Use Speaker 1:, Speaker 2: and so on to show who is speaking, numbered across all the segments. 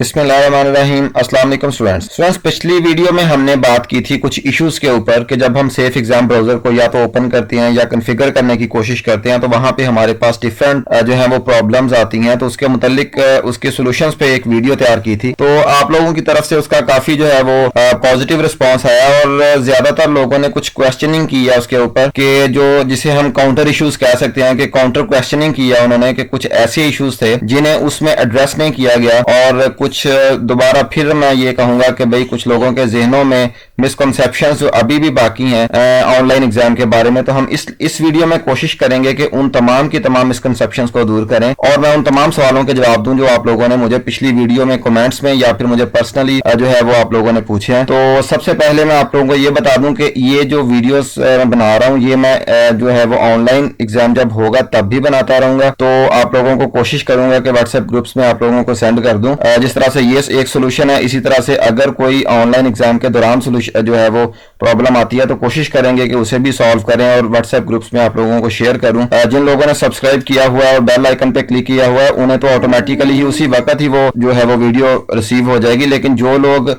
Speaker 1: बिस्मिल्लाहिर्रहमानिर्रहीम। अस्सलाम वालेकुम स्टूडेंट्स। पिछली वीडियो में हमने बात की थी कुछ इश्यूज के ऊपर कि जब हम सेफ एग्जाम ब्राउजर को या तो ओपन करते हैं या कॉन्फ़िगर करने की कोशिश करते हैं तो वहां पे हमारे पास डिफरेंट जो है वो प्रॉब्लम्स आती हैं। तो उसके मुतालिक उसके सॉल्यूशंस पे एक वीडियो तैयार की थी, तो आप लोगों की तरफ से उसका काफी जो है वो पॉजिटिव रिस्पॉन्स आया और ज्यादातर लोगों ने कुछ क्वेश्चनिंग की है उसके ऊपर कि जो जिसे हम काउंटर इश्यूज कह सकते हैं कि काउंटर क्वेश्चनिंग किया उन्होंने कि कुछ ऐसे इश्यूज थे जिन्हें उसमें एड्रेस नहीं किया गया और कुछ दोबारा फिर मैं ये कहूंगा कि भाई कुछ लोगों के जहनों में मिसकंसेप्शंस जो अभी भी बाकी हैं ऑनलाइन एग्जाम के बारे में। तो हम इस वीडियो में कोशिश करेंगे कि उन तमाम की तमाम मिसकंसेप्शंस को दूर करें और मैं उन तमाम सवालों के जवाब दूं जो आप लोगों ने मुझे पिछली वीडियो में कमेंट्स में या फिर मुझे पर्सनली जो है वो आप लोगों ने पूछे हैं। तो सबसे पहले मैं आप लोगों को ये बता दूं कि ये जो वीडियोस मैं बना रहा हूं ये मैं जो है वो ऑनलाइन एग्जाम जब होगा तब भी बनाता रहूंगा। तो आप लोगों को कोशिश करूंगा कि व्हाट्सएप ग्रुप्स में आप लोगों को सेंड कर दूं। जिस तरह से ये एक सोल्यूशन है, इसी तरह से अगर कोई ऑनलाइन एग्जाम के दौरान सोल्यूशन जो है वो प्रॉब्लम आती है तो कोशिश करेंगे कि उसे भी सॉल्व करें और व्हाट्सएप ग्रुप्स में आप लोगों को शेयर करूं। जिन लोगों ने सब्सक्राइब किया हुआ है और बेल आइकन पे क्लिक किया हुआ है उन्हें तो ऑटोमेटिकली ही उसी वक्त ही वो जो है वो वीडियो रिसीव हो जाएगी, लेकिन जो लोग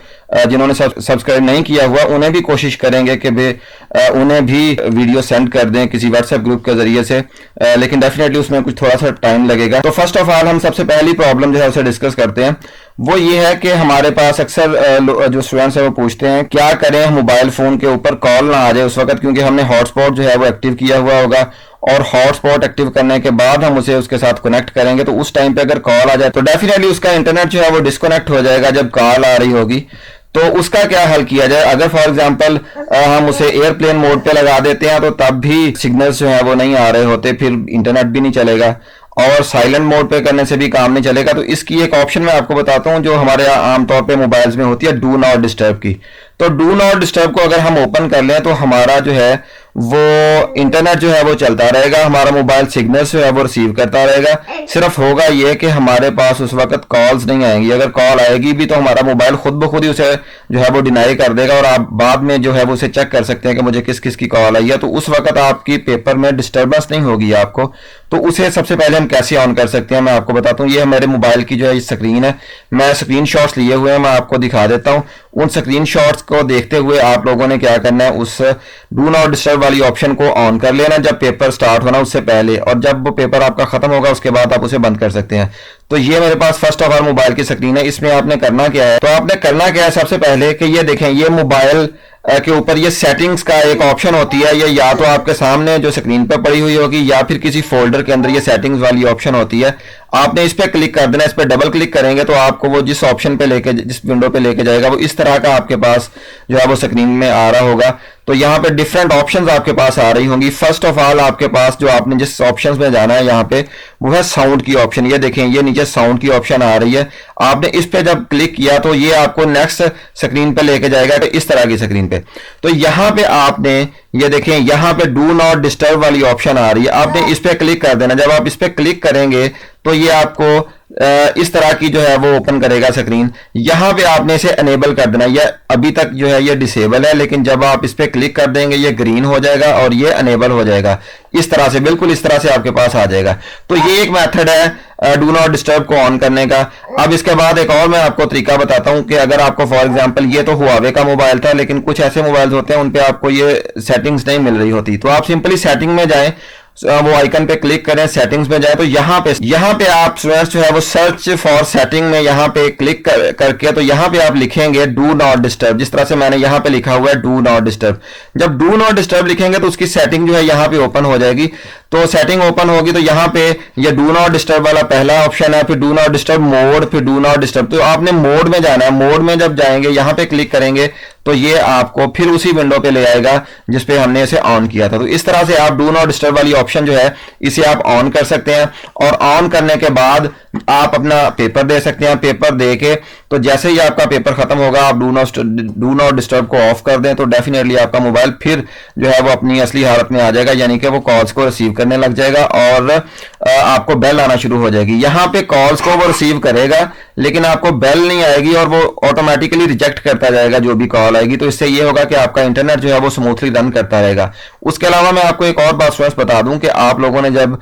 Speaker 1: जिन्होंने सब्सक्राइब नहीं किया हुआ उन्हें भी कोशिश करेंगे कि उन्हें भी वीडियो सेंड कर दें किसी व्हाट्सएप ग्रुप के जरिए से, लेकिन डेफिनेटली उसमें कुछ थोड़ा सा टाइम लगेगा। तो फर्स्ट ऑफ ऑल हम सबसे पहली प्रॉब्लम जो है उसे डिस्कस करते हैं। वो ये है कि हमारे पास अक्सर जो स्टूडेंट्स है वो पूछते हैं क्या करें मोबाइल फोन के ऊपर कॉल ना आ जाए उस वक्त, क्योंकि हमने हॉटस्पॉट जो है वो एक्टिव किया हुआ होगा और हॉटस्पॉट एक्टिव करने के बाद हम उसे उसके साथ कनेक्ट करेंगे तो उस टाइम पे अगर कॉल आ जाए तो डेफिनेटली उसका इंटरनेट जो है वो डिस्कनेक्ट हो जाएगा जब कॉल आ रही होगी। तो उसका क्या हल किया जाए? अगर फॉर एग्जांपल हम उसे एयरप्लेन मोड पे लगा देते हैं तो तब भी सिग्नल्स जो है वो नहीं आ रहे होते, फिर इंटरनेट भी नहीं चलेगा और साइलेंट मोड पे करने से भी काम नहीं चलेगा। तो इसकी एक ऑप्शन मैं आपको बताता हूं जो हमारे आमतौर पे मोबाइल्स में होती है, डू नॉट डिस्टर्ब की। तो डू नॉट डिस्टर्ब को अगर हम ओपन कर लें तो हमारा जो है वो इंटरनेट जो है वो चलता रहेगा, हमारा मोबाइल सिग्नल्स जो है वो रिसीव करता रहेगा। सिर्फ होगा ये कि हमारे पास उस वक्त कॉल्स नहीं आएंगी, अगर कॉल आएगी भी तो हमारा मोबाइल खुद ब खुद ही उसे जो है वो डिनाई कर देगा और आप बाद में जो है वो उसे चेक कर सकते हैं कि मुझे किस किस की कॉल आई है। तो उस वक्त आपकी पेपर में डिस्टर्बेंस नहीं होगी आपको। तो उसे सबसे पहले हम कैसे ऑन कर सकते हैं मैं आपको बताता हूँ। ये मेरे मोबाइल की जो है स्क्रीन है, मैं स्क्रीन शॉट्स लिए हुए हैं, मैं आपको दिखा देता हूँ। उन स्क्रीन शॉट्स को देखते हुए आप लोगों ने क्या करना है, उस डू नॉट डिस्टर्ब वाली ऑप्शन को ऑन कर लेना जब पेपर स्टार्ट होना उससे पहले, और जब वो पेपर आपका खत्म होगा उसके बाद आप उसे बंद कर सकते हैं। तो ये मेरे पास फर्स्ट ऑफ ऑल मोबाइल की स्क्रीन है। इसमें आपने करना क्या है, तो आपने करना क्या है सबसे पहले कि ये देखें, ये मोबाइल के ऊपर ये सेटिंग्स का एक ऑप्शन होती है, ये या तो आपके सामने जो स्क्रीन पर पड़ी हुई होगी या फिर किसी फोल्डर के अंदर ये सेटिंग्स वाली ऑप्शन होती है। आपने इस पर क्लिक कर देना, इस पर डबल क्लिक करेंगे तो आपको वो जिस ऑप्शन पे लेके जिस विंडो पे लेके जाएगा वो इस तरह का आपके पास जो है वो स्क्रीन में आ रहा होगा। तो यहाँ पे डिफरेंट ऑप्शंस आपके पास आ रही होंगी। फर्स्ट ऑफ ऑल आपके पास जो आपने जिस ऑप्शंस में जाना है यहाँ पे वो है साउंड की ऑप्शन। ये देखें, ये नीचे साउंड की ऑप्शन आ रही है। आपने इस पे जब क्लिक किया तो ये आपको नेक्स्ट स्क्रीन पे लेके जाएगा, तो इस तरह की स्क्रीन पे। तो यहाँ पे आपने ये देखें, यहाँ पे डू नॉट डिस्टर्ब वाली ऑप्शन आ रही है, आपने इस पे क्लिक कर देना। जब आप इस पे क्लिक करेंगे तो ये आपको इस तरह की जो है वो ओपन करेगा स्क्रीन। यहां पे आपने इसे अनेबल कर देना। ये अभी तक जो है ये डिसेबल है, लेकिन जब आप इस पे क्लिक कर देंगे ये ग्रीन हो जाएगा और ये अनेबल हो जाएगा। इस तरह से, बिल्कुल इस तरह से आपके पास आ जाएगा। तो ये एक मेथड है डू नॉट डिस्टर्ब को ऑन करने का। अब इसके बाद एक और मैं आपको तरीका बताता हूं कि अगर आपको फॉर एग्जांपल ये तो हुआवे का मोबाइल था, लेकिन कुछ ऐसे मोबाइल होते हैं उन पे आपको ये सेटिंग्स नहीं मिल रही होती, तो आप सिंपली सेटिंग में जाएं, वो आइकन पे क्लिक करें, सेटिंग्स में जाए तो यहाँ पे आप स्टूडेंट्स जो है वो सर्च फॉर सेटिंग में यहाँ पे क्लिक करके तो यहाँ पे आप लिखेंगे डू नॉट डिस्टर्ब, जिस तरह से मैंने यहाँ पे लिखा हुआ है डू नॉट डिस्टर्ब। जब डू नॉट डिस्टर्ब लिखेंगे तो उसकी सेटिंग जो है यहाँ पे ओपन हो जाएगी। तो सेटिंग ओपन होगी तो यहाँ पे ये डू नॉट डिस्टर्ब वाला पहला ऑप्शन है, फिर डू नॉट डिस्टर्ब मोड, फिर डू नॉट डिस्टर्ब। तो आपने मोड में जाना है। मोड में जब जाएंगे यहाँ पे क्लिक करेंगे तो ये आपको फिर उसी विंडो पे ले आएगा जिसपे हमने इसे ऑन किया था। तो इस तरह से आप डू नॉट डिस्टर्ब वाली ऑप्शन जो है इसे आप ऑन कर सकते हैं और ऑन करने के बाद आप अपना पेपर दे सकते हैं। पेपर दे के तो जैसे ही आपका पेपर खत्म होगा आप डू नॉट डिस्टर्ब को ऑफ कर दें तो डेफिनेटली आपका मोबाइल फिर जो है वो अपनी असली हालत में आ जाएगा, यानी कि वो कॉल्स को रिसीव करने लग जाएगा और आपको बेल आना शुरू हो जाएगी। यहाँ पे कॉल्स को वो रिसीव करेगा लेकिन आपको बेल नहीं आएगी और वो ऑटोमेटिकली रिजेक्ट करता जाएगा जो भी कॉल आएगी, तो इससे ये होगा कि आपका इंटरनेट जो है वो स्मूथली रन करता रहेगा। उसके अलावा मैं आपको एक और बात स्टूडेंट्स बता दूं कि आप लोगों ने जब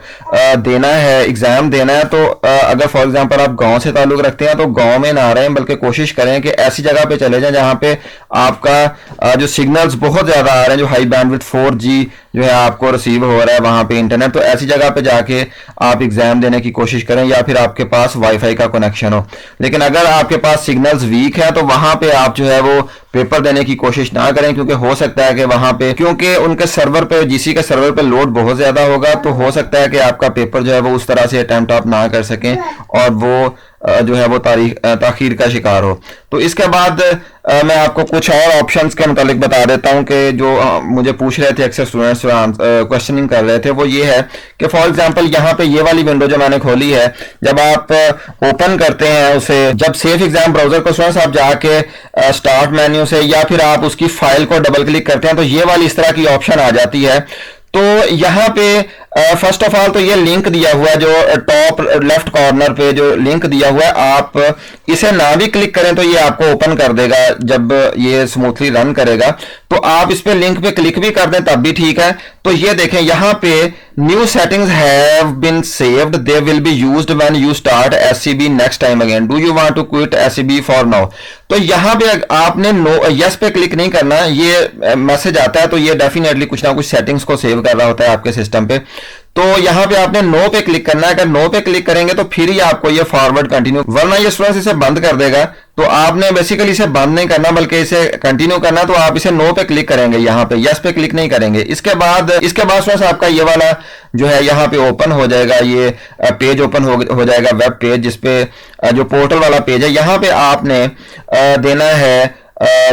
Speaker 1: देना है, एग्जाम देना है, तो अगर फॉर एग्जांपल आप गांव से ताल्लुक रखते हैं तो गांव में ना रहें, बल्कि कोशिश करें कि ऐसी जगह पे चले जाएं जहां पे आपका जो सिग्नल्स बहुत ज्यादा आ रहे हैं, जो हाई बैंडविड्थ 4G जो है आपको रिसीव हो रहा है वहां पे इंटरनेट, तो ऐसी जगह पे जाके आप एग्जाम देने की कोशिश करें, या फिर आपके पास वाईफाई का कनेक्शन हो। लेकिन अगर आपके पास सिग्नल्स वीक है तो वहां पे आप जो है वो पेपर देने की कोशिश ना करें, क्योंकि हो सकता है कि वहां पे, क्योंकि उनके सर्वर पे, जीसी के सर्वर पे लोड बहुत ज्यादा होगा, तो हो सकता है कि आपका पेपर जो है वो उस तरह से अटेम्प्ट आप ना कर सकें और वो जो है वो ताखीर का शिकार हो। तो इसके बाद मैं आपको कुछ और ऑप्शंस के मुतालिक बता देता हूं कि जो मुझे पूछ रहे थे अक्सर स्टूडेंट्स क्वेश्चनिंग कर रहे थे, वो ये है कि फॉर एग्जांपल यहाँ पे ये वाली विंडो जो मैंने खोली है, जब आप ओपन करते हैं उसे, जब सेफ एग्जाम ब्राउजर को स्टूडेंट्स आप जाके स्टार्ट मेन्यू से या फिर आप उसकी फाइल को डबल क्लिक करते हैं तो ये वाली इस तरह की ऑप्शन आ जाती है। तो यहाँ पे फर्स्ट ऑफ ऑल तो ये लिंक दिया हुआ है, जो टॉप लेफ्ट कॉर्नर पे जो लिंक दिया हुआ है, आप इसे ना भी क्लिक करें तो ये आपको ओपन कर देगा जब ये स्मूथली रन करेगा। तो आप इस पे लिंक पे क्लिक भी कर दें तब भी ठीक है। तो ये देखें यहाँ पे new settings have been saved, they will be used when you start SCB next time again, do you want to quit SCB for now. तो यहाँ पे आपने नो यस पे क्लिक नहीं करना, ये मैसेज आता है तो ये डेफिनेटली कुछ ना कुछ सेटिंग्स को सेव कर रहा होता है आपके सिस्टम पे। तो यहाँ पे आपने नो पे क्लिक करना है, अगर नो पे क्लिक करेंगे तो फिर ही आपको ये फॉरवर्ड कंटिन्यू, वरना ये स्टूडेंट्स इसे बंद कर देगा। तो आपने बेसिकली इसे बंद नहीं करना बल्कि इसे कंटिन्यू करना, तो आप इसे नो पे क्लिक करेंगे, यहाँ पे यस पे क्लिक नहीं करेंगे। इसके बाद स्टूडेंट्स आपका ये वाला जो है यहाँ पे ओपन हो जाएगा, ये पेज ओपन हो जाएगा, वेब पेज, जिसपे जो पोर्टल वाला पेज है। यहाँ पे आपने देना है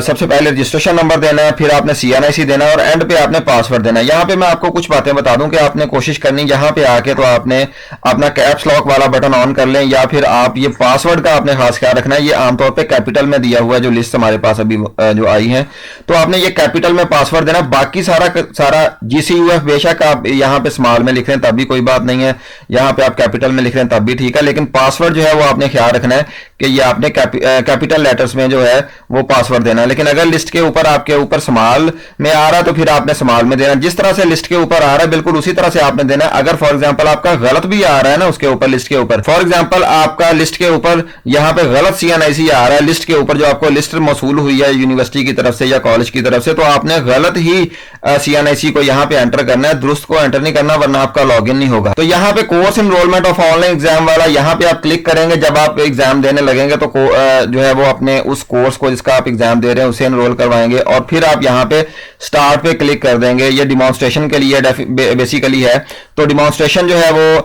Speaker 1: सबसे पहले रजिस्ट्रेशन नंबर देना है, फिर आपने CNIC देना है और एंड पे आपने पासवर्ड देना है। यहाँ पे मैं आपको कुछ बातें बता दूं कि आपने कोशिश करनी, यहाँ पे आके तो आपने अपना कैप्स लॉक वाला बटन ऑन कर लें, या फिर आप ये पासवर्ड का आपने खास ख्याल रखना है। ये आमतौर पे कैपिटल में दिया हुआ है, जो लिस्ट हमारे पास अभी जो आई है, तो आपने ये कैपिटल में पासवर्ड देना। बाकी सारा GCUF बेशक आप यहाँ पे स्मॉल में लिख रहे हैं तब भी कोई बात नहीं है, यहाँ पे आप कैपिटल में लिख रहे हैं तब भी ठीक है, लेकिन पासवर्ड जो है वो आपने ख्याल रखना है कि ये आपने कैपिटल लेटर्स में जो है वो पासवर्ड देना है। लेकिन अगर लिस्ट के ऊपर आपके ऊपर स्मॉल में आ रहा है तो फिर आपने स्मॉल में देना, जिस तरह से लिस्ट के ऊपर आ रहा है बिल्कुल उसी तरह से आपने देना है। अगर फॉर एग्जांपल आपका गलत भी आ रहा है ना उसके ऊपर, लिस्ट के ऊपर, फॉर एग्जांपल आपका लिस्ट के ऊपर यहाँ पे गलत CNIC आ रहा है, लिस्ट के ऊपर जो आपको लिस्ट मौसूल हुई है यूनिवर्सिटी की तरफ से या कॉलेज की तरफ से, तो आपने गलत ही CNIC को यहाँ पे एंटर करना है, दुरुस्त को एंटर नहीं करना, वरना आपका लॉग इन नहीं होगा। तो यहाँ पे course enrolment of online exam वाला यहाँ पे आप क्लिक करेंगे, जब आप एग्जाम देने लगेंगे तो जो है वो अपने उस कोर्स को जिसका आप एग्जाम दे रहे हैं उसे एनरोल करवाएंगे, और फिर आप यहाँ पे स्टार्ट पे क्लिक कर देंगे। ये डिमॉन्स्ट्रेशन के लिए बेसिकली है, तो डिमॉन्स्ट्रेशन जो है वो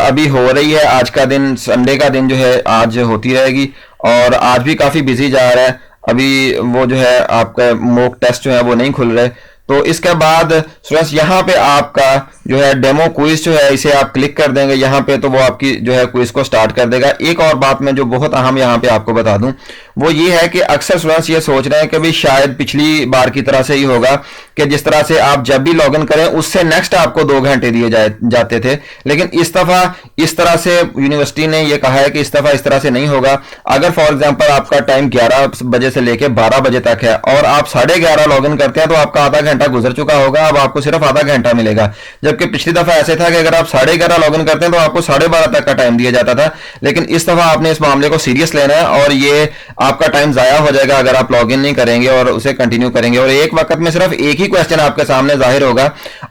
Speaker 1: अभी हो रही है। आज का दिन, संडे का दिन जो है आज होती रहेगी, और आज भी काफी बिजी जा रहा है। अभी वो जो है आपका मॉक टेस्ट जो है वो नहीं खुल रहे। तो इसके बाद स्टूडेंट्स यहाँ पे आपका जो है डेमो क्विज जो है इसे आप क्लिक कर देंगे यहाँ पे, तो वो आपकी जो है क्विज को स्टार्ट कर देगा। एक और बात मैं जो बहुत अहम यहाँ पे आपको बता दूं वो ये है कि अक्सर स्टूडेंट्स ये सोच रहे हैं कि भाई शायद पिछली बार की तरह से ही होगा कि जिस तरह से आप जब भी लॉगिन करें उससे नेक्स्ट आपको 2 घंटे दिए जाते थे, लेकिन इस दफा इस तरह से यूनिवर्सिटी ने ये कहा है कि इस दफा इस तरह से नहीं होगा। अगर फॉर एग्जांपल आपका टाइम 11 बजे से लेके 12 बजे तक है और आप 11:30 लॉगिन करते हैं तो आपका आधा घंटा गुजर चुका होगा, अब आपको सिर्फ आधा घंटा मिलेगा। जबकि पिछली दफा ऐसे था कि अगर आप 11:30 लॉगिन करते हैं तो आपको 12:30 तक का टाइम दिया जाता था। लेकिन इस दफा आपने इस मामले को सीरियस लेना है और ये आपका टाइम जाया हो जाएगा अगर आप लॉगिन नहीं करेंगे और उसे कंटिन्यू करेंगे, और एक वक्त में सिर्फ एक ही क्वेश्चन आपके सामने जाहिर होगा।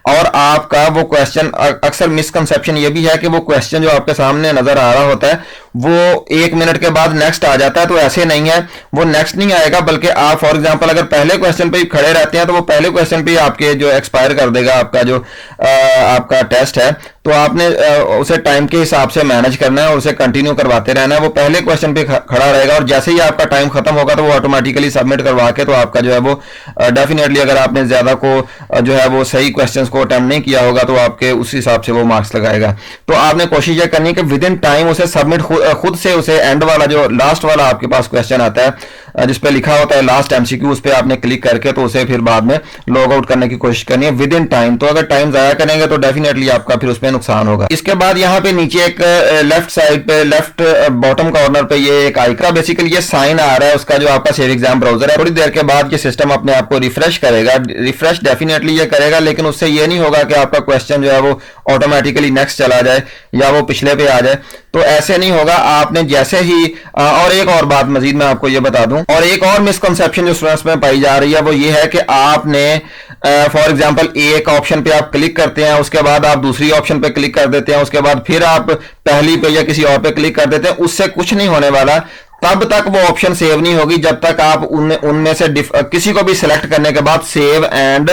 Speaker 1: और आपका वो क्वेश्चन, अक्सर मिसकंसेप्शन ये भी है कि वो क्वेश्चन जो आपके सामने नजर आ रहा होता है वो 1 मिनट के बाद नेक्स्ट आ जाता है, तो ऐसे नहीं है, वो नेक्स्ट नहीं आएगा, बल्कि आप फॉर एग्जांपल अगर पहले क्वेश्चन पे खड़े रहते हैं तो वो पहले क्वेश्चन पे आपके जो एक्सपायर कर देगा आपका जो आपका टेस्ट है। तो आपने उसे टाइम के हिसाब से मैनेज करना है और उसे कंटिन्यू करवाते रहना है। वो पहले क्वेश्चन पे खड़ा रहेगा और जैसे ही आपका टाइम खत्म होगा तो वो ऑटोमेटिकली सबमिट करवा के, तो आपका जो है वो डेफिनेटली अगर आपने ज्यादा को जो है वो सही क्वेश्चंस को अटेम्प्ट नहीं किया होगा तो आपके उस हिसाब से वो मार्क्स लगाएगा। तो आपने कोशिश ये करनी है कि विद इन टाइम उसे सबमिट खुद से, उसे एंड वाला जो लास्ट वाला आपके पास क्वेश्चन आता है जिस पे लिखा होता है लास्ट एमसीक्यू, उस पे आपने क्लिक करके तो उसे फिर बाद में लॉग आउट करने की कोशिश करनी है विद इन टाइम। तो अगर टाइम जाया करेंगे तो डेफिनेटली आपका फिर उसमें नुकसान होगा। इसके बाद यहाँ पे नीचे एक लेफ्ट साइड पे, लेफ्ट बॉटम कॉर्नर पे ये एक आइकन, बेसिकली ये साइन आ रहा है उसका जो आपका सेव एग्जाम ब्राउजर है। थोड़ी देर के बाद ये सिस्टम अपने आप को रिफ्रेश करेगा, रिफ्रेश डेफिनेटली ये करेगा, लेकिन उससे ये नहीं होगा कि आपका क्वेश्चन जो है वो ऑटोमेटिकली नेक्स्ट चला जाए या वो पिछले पे आ जाए, तो ऐसे नहीं होगा। आपने जैसे ही और एक और बात मजीद मैं आपको ये बता दूं, और एक और मिसकंसेप्शन जो स्टूडेंट्स में पाई जा रही है वो ये है कि आपने फॉर एग्जांपल एक ऑप्शन पे आप क्लिक करते हैं, उसके बाद आप दूसरी ऑप्शन पे क्लिक कर देते हैं, उसके बाद फिर आप पहली पे या किसी और पे क्लिक कर देते हैं, उससे कुछ नहीं होने वाला। तब तक वो ऑप्शन सेव नहीं होगी जब तक आप उनमें से किसी को भी सिलेक्ट करने के बाद सेव एंड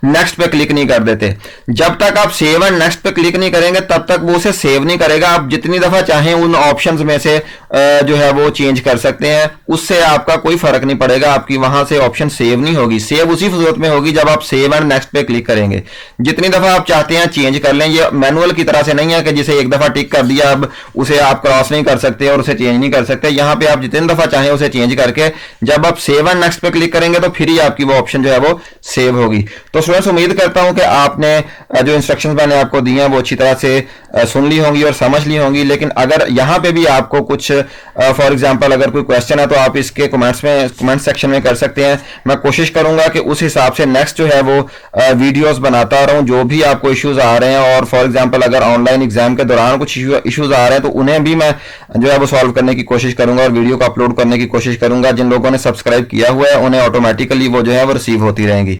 Speaker 1: नेक्स्ट पे क्लिक नहीं कर देते। जब तक आप सेव एंड नेक्स्ट पे क्लिक नहीं करेंगे तब तक वो उसे सेव नहीं करेगा। आप जितनी दफा चाहें उन ऑप्शंस में से जो है वो चेंज कर सकते हैं, उससे आपका कोई फर्क नहीं पड़ेगा, आपकी वहां से ऑप्शन सेव नहीं होगी। सेव उसी सूरत में होगी जब आप सेव एंड नेक्स्ट पे क्लिक करेंगे। जितनी दफा आप चाहते हैं चेंज कर लें, ये मैनुअल की तरह से नहीं है कि जिसे एक दफा टिक कर दिया अब उसे आप क्रॉस नहीं कर सकते और उसे चेंज नहीं कर सकते। यहाँ पे आप जितनी दफा चाहें उसे चेंज करके जब आप सेव एंड नेक्स्ट पे क्लिक करेंगे तो फिर ही आपकी वो ऑप्शन जो है वो सेव होगी। तो स्टूडेंट्स उम्मीद करता हूं कि आपने जो इंस्ट्रक्शंस मैंने आपको दी हैं वो अच्छी तरह से सुन ली होंगी और समझ ली होंगी। लेकिन अगर यहां पे भी आपको कुछ फॉर एग्जांपल अगर कोई क्वेश्चन है तो आप इसके कमेंट सेक्शन में कर सकते हैं। मैं कोशिश करूंगा कि उस हिसाब से नेक्स्ट जो है वो वीडियोस बनाता रहूं जो भी आपको इश्यूज आ रहे हैं। और फॉर एग्जांपल अगर ऑनलाइन एग्जाम के दौरान कुछ इश्यूज आ रहे हैं तो उन्हें भी मैं जो है वो सॉल्व करने की कोशिश करूंगा और वीडियो को अपलोड करने की कोशिश करूंगा। जिन लोगों ने सब्सक्राइब किया हुआ है उन्हें ऑटोमेटिकली वो जो है वो रिसीव होती रहेंगी।